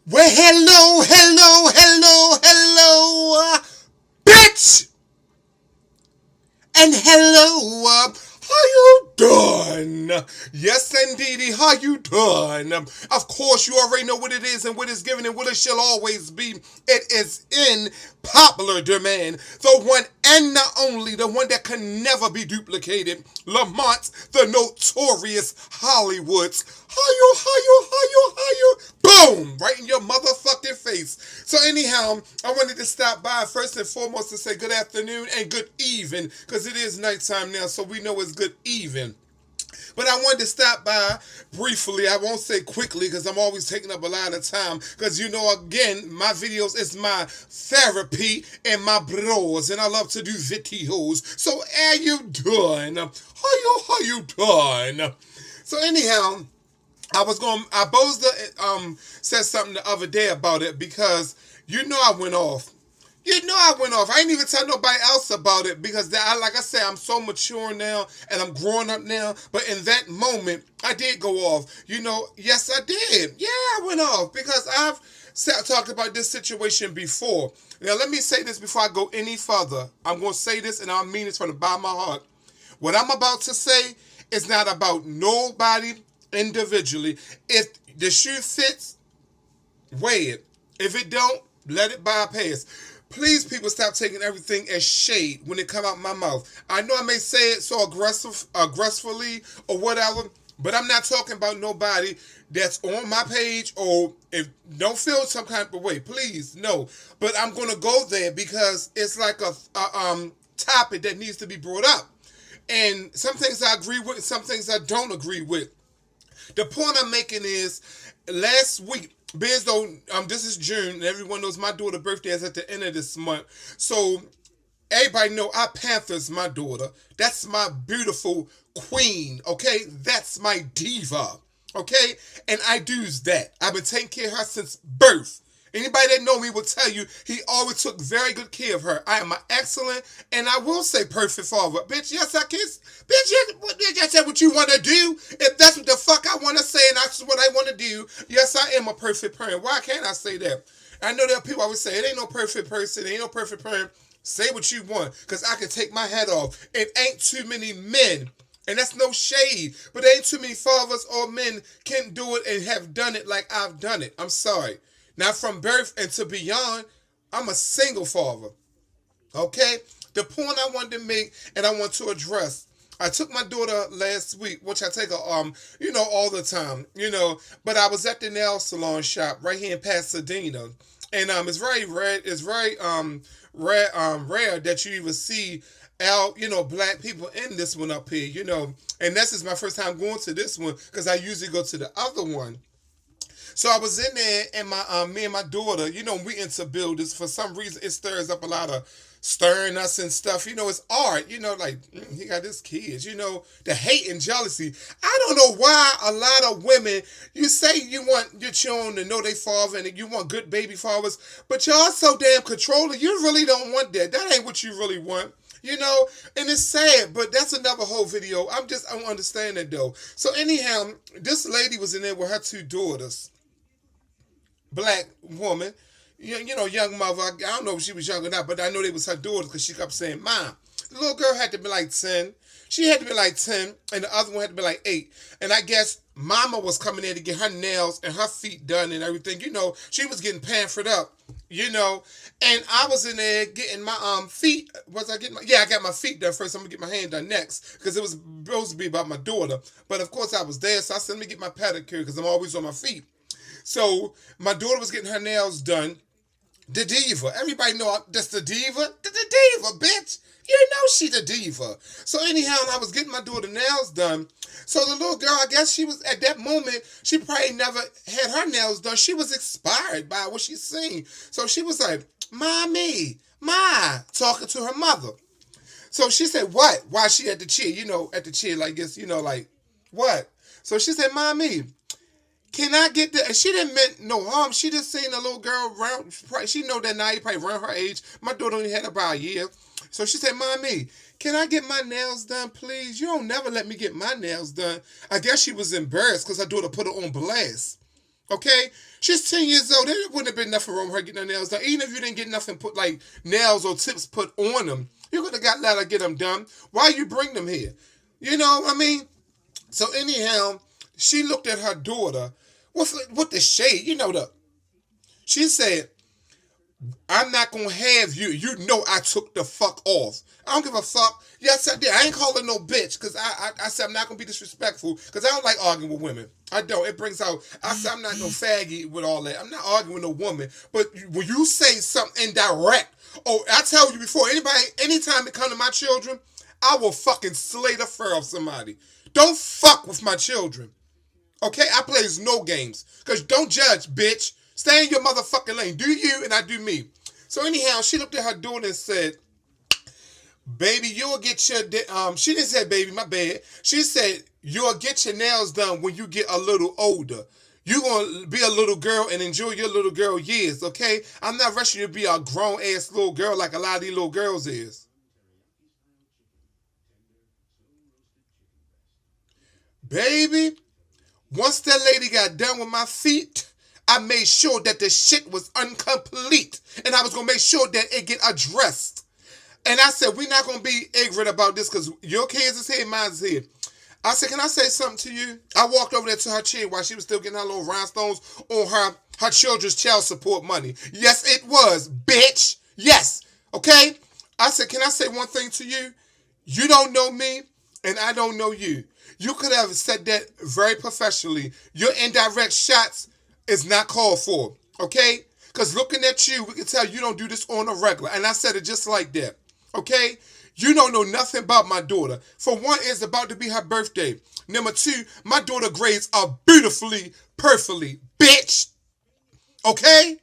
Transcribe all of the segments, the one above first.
Well, hello, bitch! And hello, how you doing? Yes, indeedy, how you doing? Of course, you already know what it is and what it's given and what it shall always be. It is in popular demand. The one and the only, the one that can never be duplicated. Lamont, the notorious Hollywoods. How you? Boom! Right in your motherfucking face. So anyhow, I wanted to stop by first and foremost to say good afternoon and good even, because it is nighttime now, so we know it's good even. But I wanted to stop by briefly. I won't say quickly because I'm always taking up a lot of time. Because you know, again, my videos is my therapy and my bros, and I love to do videos. So how you doing? How you doing? So anyhow, I Boza said something the other day about it because you know I went off. You know I went off. I ain't even tell nobody else about it because like I said, I'm so mature now and I'm growing up now. But in that moment, I did go off. You know, yes, I did. Yeah, I went off because I've talked about this situation before. Now, let me say this before I go any further. I'm going to say this and I mean this from the bottom of my heart. What I'm about to say is not about nobody individually. If the shoe fits, weigh it. If it don't, let it bypass. Please, people, stop taking everything as shade when it come out my mouth. I know I may say it so aggressively or whatever, but I'm not talking about nobody that's on my page or if don't feel some kind of way. Please, no. But I'm gonna go there because it's like a topic that needs to be brought up. And some things I agree with, some things I don't agree with. The point I'm making is last week, being though this is June and everyone knows my daughter's birthday is at the end of this month. So everybody know I Panthers my daughter. That's my beautiful queen, okay? That's my diva, okay? And I do's that. I've been taking care of her since birth. Anybody that know me will tell you he always took very good care of her. I am an excellent and I will say perfect father. Bitch, yes I kiss. Bitch, yes, that's what you want to do. If that's what the fuck I want to say and that's what I want to do, yes I am a perfect parent. Why can't I say that? I know there are people always say it ain't no perfect person, it ain't no perfect parent. Say what you want, because I can take my hat off. It ain't too many men, and that's no shade, but there ain't too many fathers or men can do it and have done it like I've done it. I'm sorry. Now, from birth and to beyond, I'm a single father. Okay? The point I wanted to make and I want to address. I took my daughter last week, which I take her, all the time, but I was at the nail salon shop right here in Pasadena. And it's very rare. It's very rare that you even see black people in this one up here. And this is my first time going to this one because I usually go to the other one. So I was in there, and me and my daughter, we into buildings. For some reason, it stirs up a lot of stirring us and stuff. It's art. Like he got his kids. The hate and jealousy. I don't know why a lot of women. You say you want your children to know they father and you want good baby fathers, but y'all so damn controlling. You really don't want that. That ain't what you really want. And it's sad, but that's another whole video. I don't understand it though. So anyhow, this lady was in there with her two daughters, black woman, young mother. I don't know if she was young or not, but I know they was her daughters because she kept saying, "Mom." The little girl had to be like 10. She had to be like 10, and the other one had to be like 8. And I guess Mama was coming in to get her nails and her feet done and everything. She was getting pampered up. And I was in there getting my feet. Was I getting my? Yeah, I got my feet done first. I'm gonna get my hand done next because it was supposed to be about my daughter. But of course I was there, so I said, "Let me get my pedicure because I'm always on my feet." So my daughter was getting her nails done. The diva. Everybody know that's the diva. The diva, bitch. You know she the diva. So anyhow, I was getting my daughter nails done. So the little girl, I guess she was, at that moment, she probably never had her nails done. She was inspired by what she seen. So she was like, "Mommy, Ma," talking to her mother. So she said, "What?" Why she at the chair, at the chair like this, like, "What?" So she said, "Mommy, can I get the?" And she didn't mean no harm. She just seen a little girl around. She know that now, probably around her age. My daughter only had about a year. So she said, "Mommy, can I get my nails done, please? You don't never let me get my nails done." I guess she was embarrassed because her daughter put her on blast. Okay? She's 10 years old. There wouldn't have been nothing wrong with her getting her nails done. Even if you didn't get nothing put, like nails or tips put on them, you could have got let her get them done. Why you bring them here? You know what I mean? So anyhow, she looked at her daughter with the shade. You know, she said, I'm not gonna have you. You know I took the fuck off. I don't give a fuck. Yes, I did. I ain't calling no bitch because I said I'm not gonna be disrespectful because I don't like arguing with women. I don't. It brings out. I said I'm not no faggy with all that. I'm not arguing with no woman. But when you say something indirect, oh, I tell you before, anytime it come to my children, I will fucking slay the fur off somebody. Don't fuck with my children. Okay? I plays no games. Because don't judge, bitch. Stay in your motherfucking lane. Do you and I do me. So anyhow, she looked at her daughter and said, baby, you'll get your, she didn't say baby, my bad. She said, you'll get your nails done when you get a little older. You're going to be a little girl and enjoy your little girl years, okay? I'm not rushing you to be a grown-ass little girl like a lot of these little girls is. Baby, once that lady got done with my feet, I made sure that the shit was incomplete. And I was going to make sure that it get addressed. And I said, we're not going to be ignorant about this because your kids is here, mine's here. I said, can I say something to you? I walked over there to her chair while she was still getting her little rhinestones on her children's child support money. Yes, it was, bitch. Yes. Okay? I said, can I say one thing to you? You don't know me, and I don't know you. You could have said that very professionally. Your indirect shots is not called for. Okay? Because looking at you, we can tell you don't do this on a regular. And I said it just like that. Okay? You don't know nothing about my daughter. For one, it's about to be her birthday. Number two, my daughter grades are beautifully, perfectly. Bitch. Okay?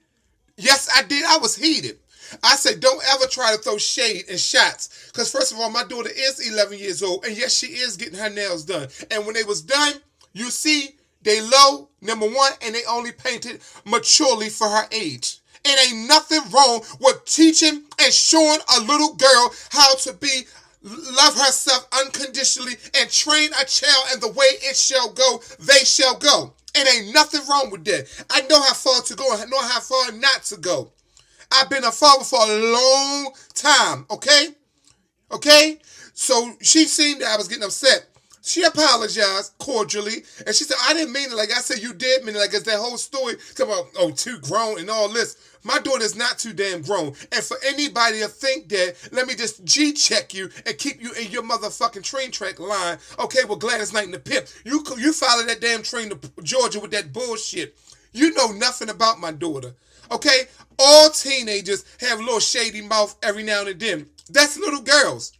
Yes, I did. I was heated. I said, don't ever try to throw shade and shots. Because first of all, my daughter is 11 years old. And yes, she is getting her nails done. And when they was done, you see, they low, number one, and they only painted maturely for her age. It ain't nothing wrong with teaching and showing a little girl how to love herself unconditionally and train a child in the way it shall go, they shall go. It ain't nothing wrong with that. I know how far to go and I know how far not to go. I've been a father for a long time, okay? Okay? So she seen that I was getting upset. She apologized cordially, and she said, I didn't mean it like I said you did mean it. Like it's that whole story about, oh, too grown and all this. My daughter's not too damn grown. And for anybody to think that, let me just G-check you and keep you in your motherfucking train track line. Okay, well, Gladys Knight and the Pimp. You follow that damn train to Georgia with that bullshit. You know nothing about my daughter. Okay? All teenagers have a little shady mouth every now and then. That's little girls.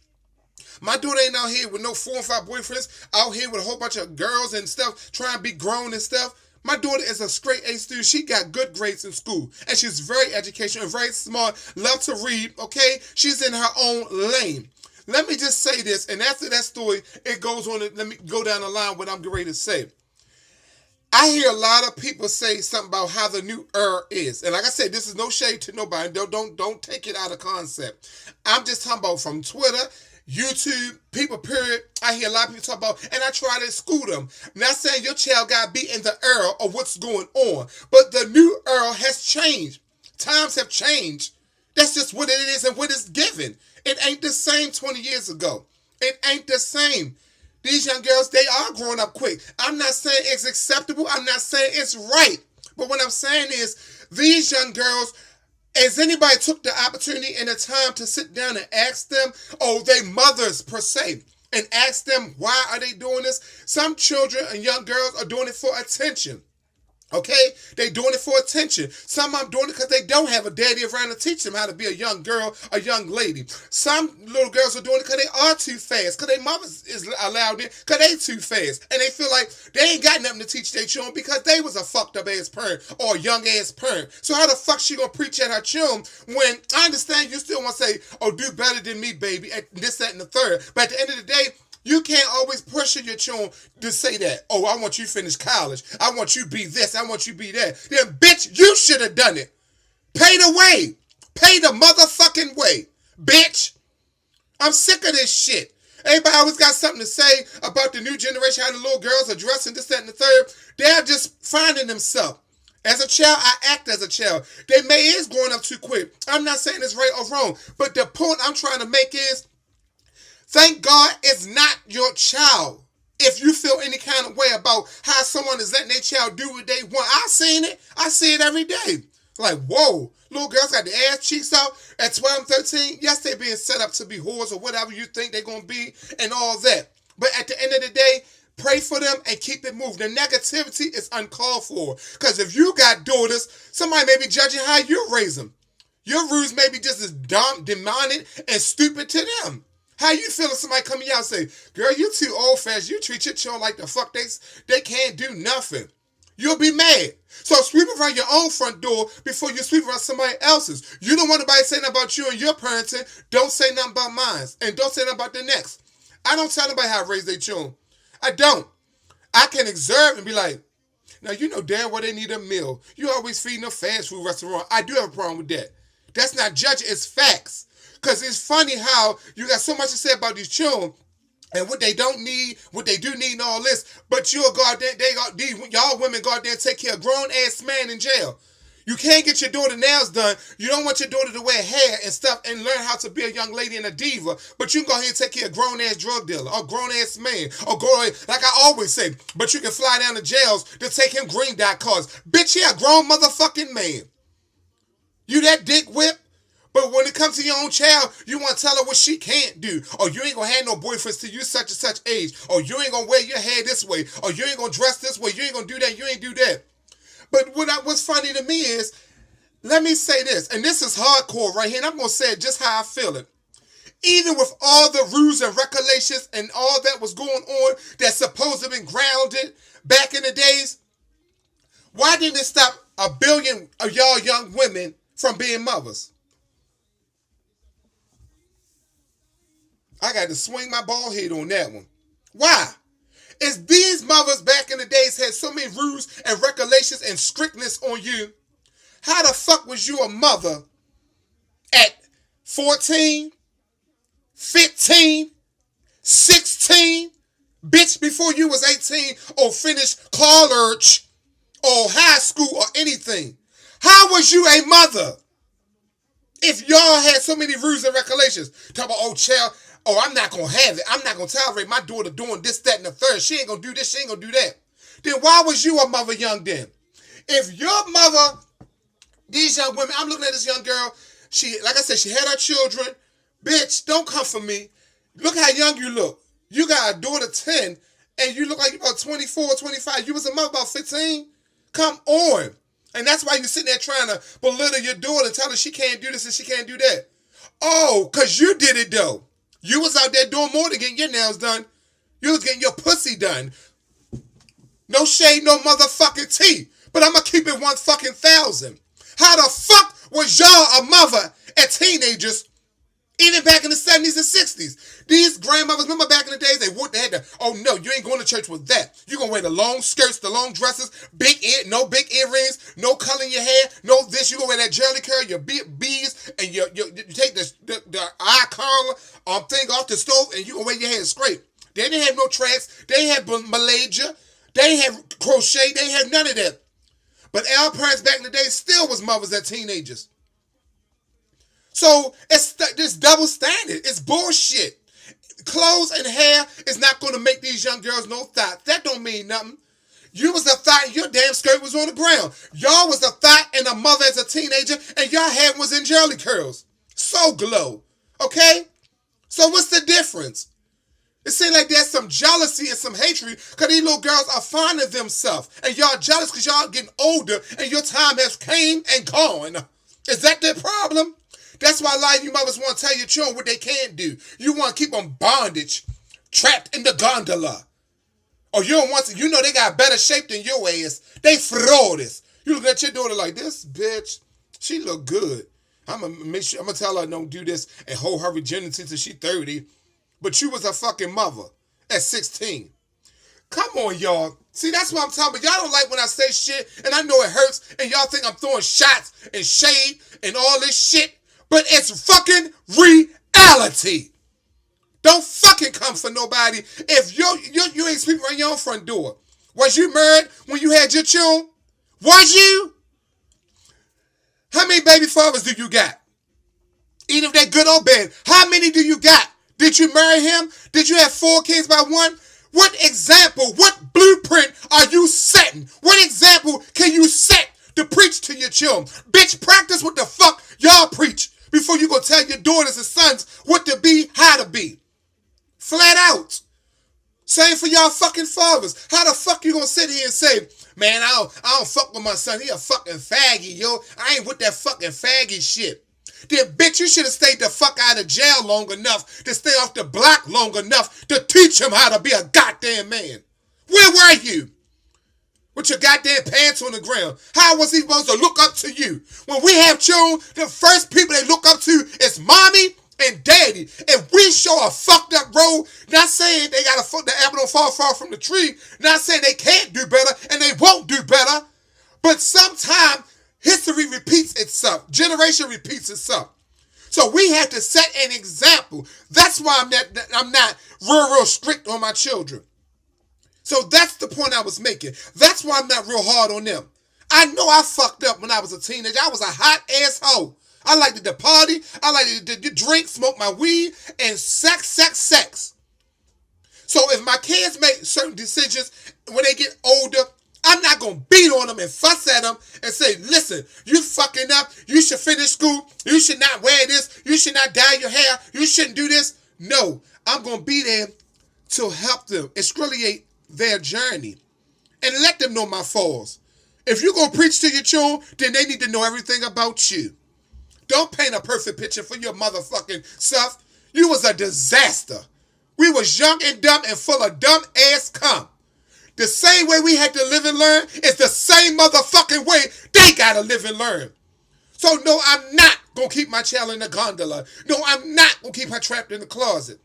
My daughter ain't out here with no 4 and 5 boyfriends, out here with a whole bunch of girls and stuff, trying to be grown and stuff. My daughter is a straight A student. She got good grades in school. And she's very educational and very smart, love to read, okay? She's in her own lane. Let me just say this, and after that story, it goes on, let me go down the line what I'm getting ready to say. I hear a lot of people say something about how the new era is. And like I said, this is no shade to nobody. Don't take it out of concept. I'm just talking about from Twitter, YouTube, people, period. I hear a lot of people talk about, and I try to school them. I'm not saying your child got to be in the era of what's going on, but the new era has changed. Times have changed. That's just what it is and what it's given. It ain't the same 20 years ago. It ain't the same. These young girls, they are growing up quick. I'm not saying it's acceptable. I'm not saying it's right. But what I'm saying is, these young girls, has anybody took the opportunity and the time to sit down and ask them, oh, they mothers per se, and ask them why are they doing this? Some children and young girls are doing it for attention. Okay? They doing it for attention. Some of them doing it because they don't have a daddy around to teach them how to be a young girl, a young lady. Some little girls are doing it because they are too fast, because their mothers is allowed it, because they too fast. And they feel like they ain't got nothing to teach their children because they was a fucked up ass parent or a young ass parent. So how the fuck she gonna preach at her children when I understand you still want to say, oh, do better than me, baby, and this, that, and the third. But at the end of the day, you can't always pressure your children to say that. Oh, I want you to finish college. I want you to be this. I want you to be that. Then, bitch, you should have done it. Pay the way. Pay the motherfucking way. Bitch. I'm sick of this shit. Everybody always got something to say about the new generation, how the little girls are dressing, this, that, and the third. They're just finding themselves. As a child, I act as a child. They may is growing up too quick. I'm not saying it's right or wrong, but the point I'm trying to make is, thank God it's not your child. If you feel any kind of way about how someone is letting their child do what they want, I seen it. I see it every day. Like, whoa, little girls got the ass cheeks out at 12, 13. Yes, they're being set up to be whores or whatever you think they're going to be and all that. But at the end of the day, pray for them and keep it moving. The negativity is uncalled for. Because if you got daughters, somebody may be judging how you raise them. Your rules may be just as dumb, demonic, and stupid to them. How you feel if somebody come to you and say, girl, you too old fashioned. You treat your children like the fuck they can't do nothing. You'll be mad. So sweep around your own front door before you sweep around somebody else's. You don't want nobody saying about you and your parenting. Don't say nothing about mine. And don't say nothing about the next. I don't tell nobody how to raise their children. I don't. I can observe and be like, now you know damn well they need a meal. You always feeding a fast food restaurant. I do have a problem with that. That's not judging, it's facts. Because it's funny how you got so much to say about these children and what they don't need, what they do need and all this, but you'll go out there, y'all women go out there and take care of a grown-ass man in jail. You can't get your daughter nails done. You don't want your daughter to wear hair and stuff and learn how to be a young lady and a diva, but you can go ahead and take care of a grown-ass drug dealer or grown-ass man or go ahead, like I always say, but you can fly down to jails to take him green dot cars. Bitch, he a grown motherfucking man. You that dick whip? But when it comes to your own child, you want to tell her what she can't do. Or you ain't going to have no boyfriends till you such and such age. Or you ain't going to wear your hair this way. Or you ain't going to dress this way. You ain't going to do that. You ain't do that. But what's funny to me is, let me say this. And this is hardcore right here. And I'm going to say it just how I feel it. Even with all the rules and regulations and all that was going on that's supposed to have been grounded back in the days, why didn't it stop a billion of y'all young women from being mothers? I got to swing my bald head on that one. Why? It's these mothers back in the days had so many rules and regulations and strictness on you. How the fuck was you a mother at 14, 15, 16, bitch, before you was 18 or finished college or high school or anything? How was you a mother if y'all had so many rules and regulations? Talk about, oh, child, oh, I'm not going to have it. I'm not going to tolerate my daughter doing this, that, and the third. She ain't going to do this. She ain't going to do that. Then why was you a mother young then? If your mother, these young women, I'm looking at this young girl. She, like I said, she had her children. Bitch, don't come for me. Look how young you look. You got a daughter 10, and you look like you're about 24, 25. You was a mother about 15? Come on. And that's why you're sitting there trying to belittle your daughter and tell her she can't do this and she can't do that. Oh, because you did it, though. You was out there doing more than getting your nails done. You was getting your pussy done. No shade, no motherfucking tea. But I'm going to keep it 1,000. How the fuck was y'all a mother at teenagers, even back in the 70s and 60s? These grandmothers, remember back in the days, they had to, oh no, you ain't going to church with that. You're going to wear the long skirts, the long dresses, no big earrings, no color in your hair, no this. You're going to wear that jelly curl, your beads, and you take the eye curl thing off the stove, and you're going to wear your hair straight. They didn't have no tracks. They had Malaysia. They had crochet. They had none of that. But our parents back in the day still was mothers at teenagers. So it's this double standard. It's bullshit. Clothes and hair is not going to make these young girls no thought. That don't mean nothing. You was a thought and your damn skirt was on the ground. Y'all was a thought and a mother as a teenager and y'all hair was in jelly curls. So glow. Okay? So what's the difference? It seems like there's some jealousy and some hatred because these little girls are fond of themselves. And y'all jealous because y'all getting older and your time has came and gone. Is that the problem? That's why a lot of you mothers want to tell your children what they can't do. You want to keep them bondage, trapped in the gondola. Or you don't want to, you know they got better shape than your ass. They frauds. You look at your daughter like, this bitch, she look good. I'm going to tell her don't do this and hold her virginity till she 30. But you was a fucking mother at 16. Come on, y'all. See, that's what I'm talking about. Y'all don't like when I say shit, and I know it hurts, and y'all think I'm throwing shots and shade and all this shit, but it's fucking reality. Don't fucking come for nobody if you ain't sweeping around your own front door. Was you married when you had your children? Was you? How many baby fathers do you got? Even if they're good or bad, how many do you got? Did you marry him? Did you have 4 kids by one? What example, what blueprint are you setting? What example can you set to preach to your children? Bitch, practice what the fuck y'all preach before you go tell your daughters and sons what to be, how to be. Flat out. Same for y'all fucking fathers. How the fuck you gonna sit here and say, man, I don't fuck with my son. He a fucking faggy, yo. I ain't with that fucking faggy shit. Then, bitch, you should have stayed the fuck out of jail long enough to stay off the block long enough to teach him how to be a goddamn man. Where were you? With your goddamn pants on the ground. How was he supposed to look up to you? When we have children, the first people they look up to is mommy and daddy. If we show a fucked up road, not saying they got the apple don't fall far from the tree, not saying they can't do better and they won't do better, but sometimes history repeats itself. Generation repeats itself. So we have to set an example. That's why I'm not real strict on my children. So that's the point I was making. That's why I'm not real hard on them. I know I fucked up when I was a teenager. I was a hot asshole. I liked to party. I liked to drink, smoke my weed, and sex. So if my kids make certain decisions when they get older, I'm not going to beat on them and fuss at them and say, listen, you fucking up. You should finish school. You should not wear this. You should not dye your hair. You shouldn't do this. No, I'm going to be there to help them excoriate their journey and let them know my faults. If you're going to preach to your children, then they need to know everything about you. Don't paint a perfect picture for your motherfucking self. You was a disaster. We was young and dumb and full of dumb ass cum. The same way we had to live and learn is the same motherfucking way they gotta live and learn. So no, I'm not gonna keep my child in the gondola. No, I'm not gonna keep her trapped in the closet.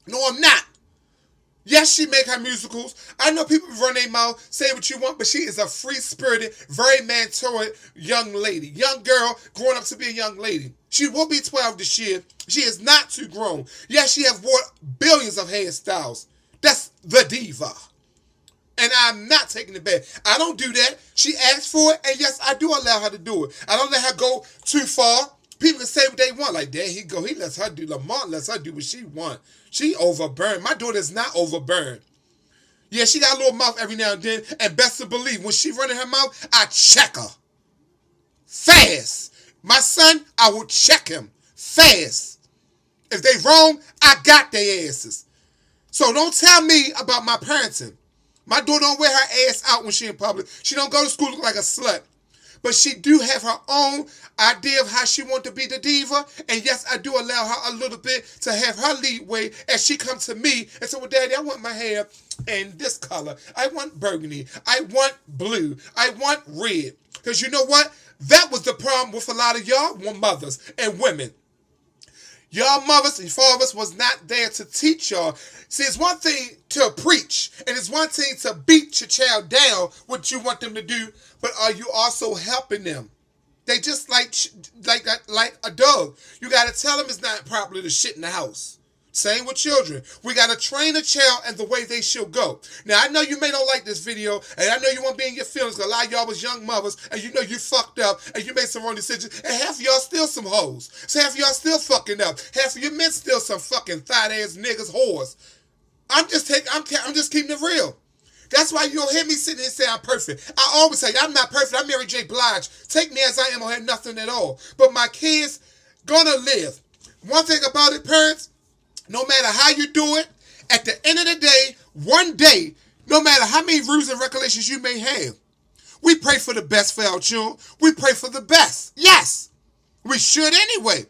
No, I'm not. Yes, she make her musicals. I know people run their mouth, say what you want, but she is a free-spirited, very man-tored young lady. Young girl growing up to be a young lady. She will be 12 this year. She is not too grown. Yes, she has wore billions of hairstyles. That's the diva. And I'm not taking it back. I don't do that. She asked for it, and yes, I do allow her to do it. I don't let her go too far. People can say what they want. Like, there he go. He lets her do. Lamont lets her do what she want. She overburned. My daughter's not overburned. Yeah, she got a little mouth every now and then. And best to believe, when she running her mouth, I check her. Fast. My son, I will check him. Fast. If they wrong, I got their asses. So don't tell me about my parenting. My daughter don't wear her ass out when she in public. She don't go to school look like a slut. But she do have her own idea of how she want to be the diva. And yes, I do allow her a little bit to have her leadway as she comes to me and say, well, Daddy, I want my hair in this color. I want burgundy. I want blue. I want red. Because you know what? That was the problem with a lot of y'all mothers and women. Y'all mothers and fathers was not there to teach y'all. See, it's one thing to preach, and it's one thing to beat your child down, what you want them to do, but are you also helping them? They just like a dog. You got to tell them it's not properly to shit in the house. Same with children. We got to train a child and the way they should go. Now, I know you may not like this video, and I know you won't be in your feelings, because a lot of y'all was young mothers, and you know you fucked up, and you made some wrong decisions, and half of y'all still some hoes. So half of y'all still fucking up. Half of your men still some fucking thought-ass niggas whores. I'm just keeping it real. That's why you don't hear me sitting here and say I'm perfect. I always say, I'm not perfect. I'm Mary J. Blige. Take me as I am, I have nothing at all. But my kids gonna live. One thing about it, parents, no matter how you do it, at the end of the day, one day, no matter how many rules and regulations you may have, we pray for the best for our children. We pray for the best. Yes, we should anyway.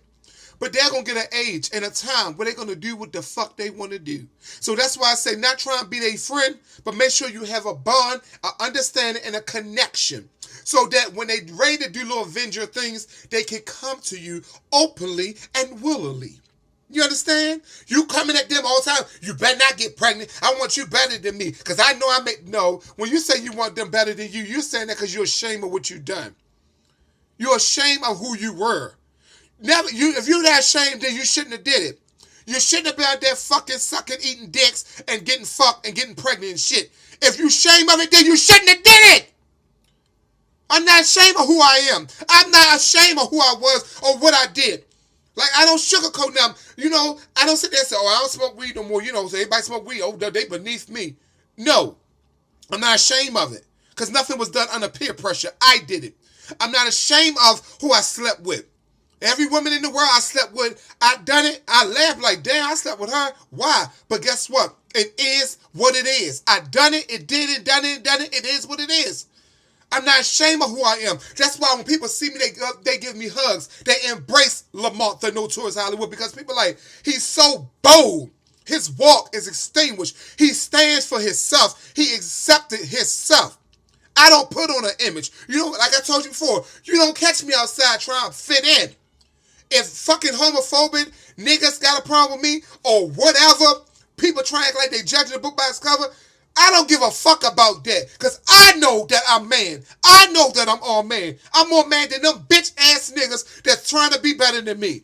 But they're going to get an age and a time where they're going to do what the fuck they want to do. So that's why I say not try and be their friend, but make sure you have a bond, an understanding, and a connection. So that when they ready to do little Avenger things, they can come to you openly and willingly. You understand? You coming at them all the time. You better not get pregnant. I want you better than me. Because I know no. When you say you want them better than you, you're saying that because you're ashamed of what you've done. You're ashamed of who you were. If you're that ashamed, then you shouldn't have did it. You shouldn't have been out there fucking sucking, eating dicks, and getting fucked and getting pregnant and shit. If you ashamed of it, then you shouldn't have did it. I'm not ashamed of who I am. I'm not ashamed of who I was or what I did. Like, I don't sugarcoat them. You know, I don't sit there and say, oh, I don't smoke weed no more. You know, so everybody smoke weed. Oh, they beneath me. No, I'm not ashamed of it. Because nothing was done under peer pressure. I did it. I'm not ashamed of who I slept with. Every woman in the world I slept with, I done it. I laughed like, damn, I slept with her. Why? But guess what? It is what it is. I done it. It did it. Done it. Done it. It is what it is. I'm not ashamed of who I am. That's why when people see me, they give me hugs. They embrace Lamont, the Notorious Hollywood, because people like, he's so bold. His walk is extinguished. He stands for himself. He accepted himself. I don't put on an image. You know, like I told you before, you don't catch me outside trying to fit in. If fucking homophobic niggas got a problem with me or whatever, people try to act like they judging the book by its cover, I don't give a fuck about that. Because I know that I'm man. I know that I'm all man. I'm more man than them bitch ass niggas that's trying to be better than me.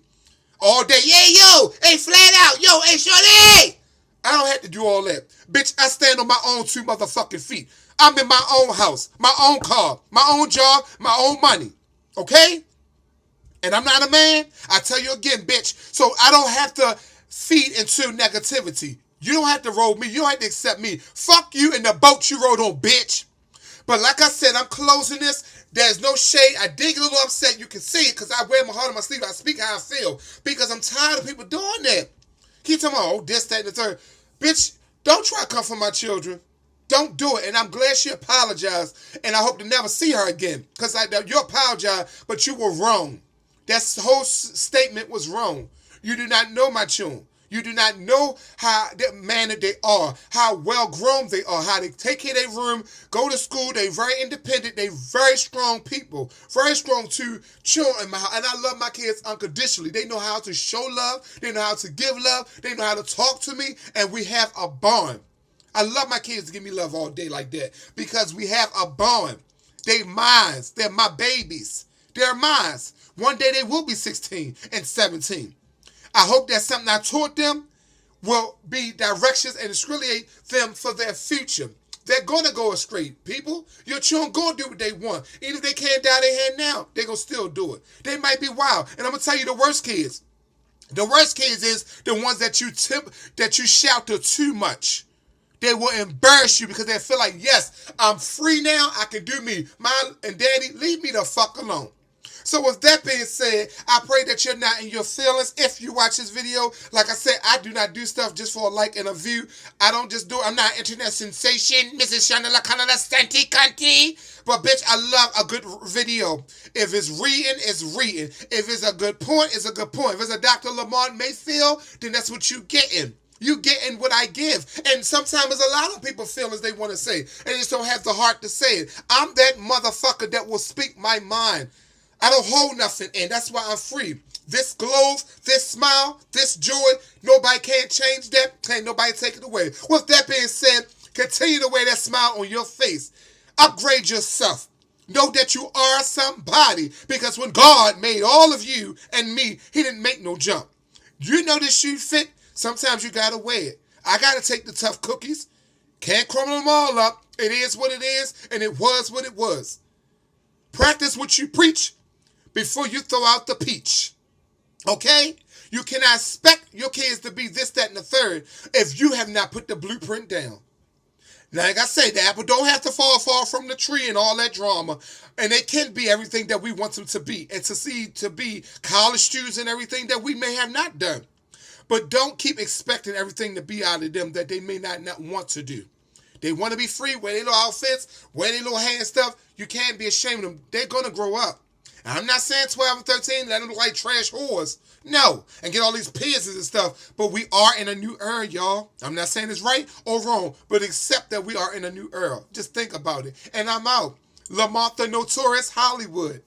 All day, yeah, yo, hey, flat out, yo, hey, shorty. I don't have to do all that. Bitch, I stand on my own two motherfucking feet. I'm in my own house, my own car, my own job, my own money. Okay? And I'm not a man. I tell you again, bitch. So I don't have to feed into negativity. You don't have to roll me. You don't have to accept me. Fuck you and the boat you rode on, bitch. But like I said, I'm closing this. There's no shade. I did get a little upset. You can see it because I wear my heart on my sleeve. I speak how I feel because I'm tired of people doing that. Keep talking about, oh, this, that, and the third. Bitch, don't try to come for my children. Don't do it. And I'm glad she apologized. And I hope to never see her again. Because you apologized, but you were wrong. That whole statement was wrong. You do not know my children. You do not know how mannered they are, how well grown they are, how they take care of their room, go to school. They very independent. They very strong people, very strong to children. And I love my kids unconditionally. They know how to show love. They know how to give love. They know how to talk to me, and we have a bond. I love my kids to give me love all day like that because we have a bond. They mine. They're my babies. They're mine. One day they will be 16 and 17. I hope that something I taught them will be directions and discriminate them for their future. They're going to go astray, people. Your children going to do what they want. Even if they can't dye their hair now, they're going to still do it. They might be wild. And I'm going to tell you the worst kids. The worst kids is the ones that you shelter too much. They will embarrass you because they feel like, yes, I'm free now. I can do me. Mom and daddy, leave me the fuck alone. So with that being said, I pray that you're not in your feelings if you watch this video. Like I said, I do not do stuff just for a like and a view. I don't just do it. I'm not an internet sensation, Mrs. Shanala Canada Stanty Cunty. But bitch, I love a good video. If it's reading, it's reading. If it's a good point, it's a good point. If it's a Dr. Lamont Mayfield, then that's what you getting. You getting what I give. And sometimes there's a lot of people feelings they want to say. And they just don't have the heart to say it. I'm that motherfucker that will speak my mind. I don't hold nothing in. That's why I'm free. This glow, this smile, this joy, nobody can't change that. Can't nobody take it away. With that being said, continue to wear that smile on your face. Upgrade yourself. Know that you are somebody. Because when God made all of you and me, he didn't make no jump. You know this shoe fit? Sometimes you got to wear it. I got to take the tough cookies. Can't crumble them all up. It is what it is, and it was what it was. Practice what you preach before you throw out the peach. Okay? You cannot expect your kids to be this, that, and the third if you have not put the blueprint down. Now, like I say, the apple don't have to fall far from the tree and all that drama. And they can be everything that we want them to be. And to be college students and everything that we may have not done. But don't keep expecting everything to be out of them that they may not want to do. They want to be free, wear their little outfits, wear their little hand stuff. You can't be ashamed of them. They're going to grow up. And I'm not saying 12 and 13, let them look like trash whores. No. And get all these piercings and stuff. But we are in a new era, y'all. I'm not saying it's right or wrong, but accept that we are in a new era. Just think about it. And I'm out. Lamont the Notorious Hollywood.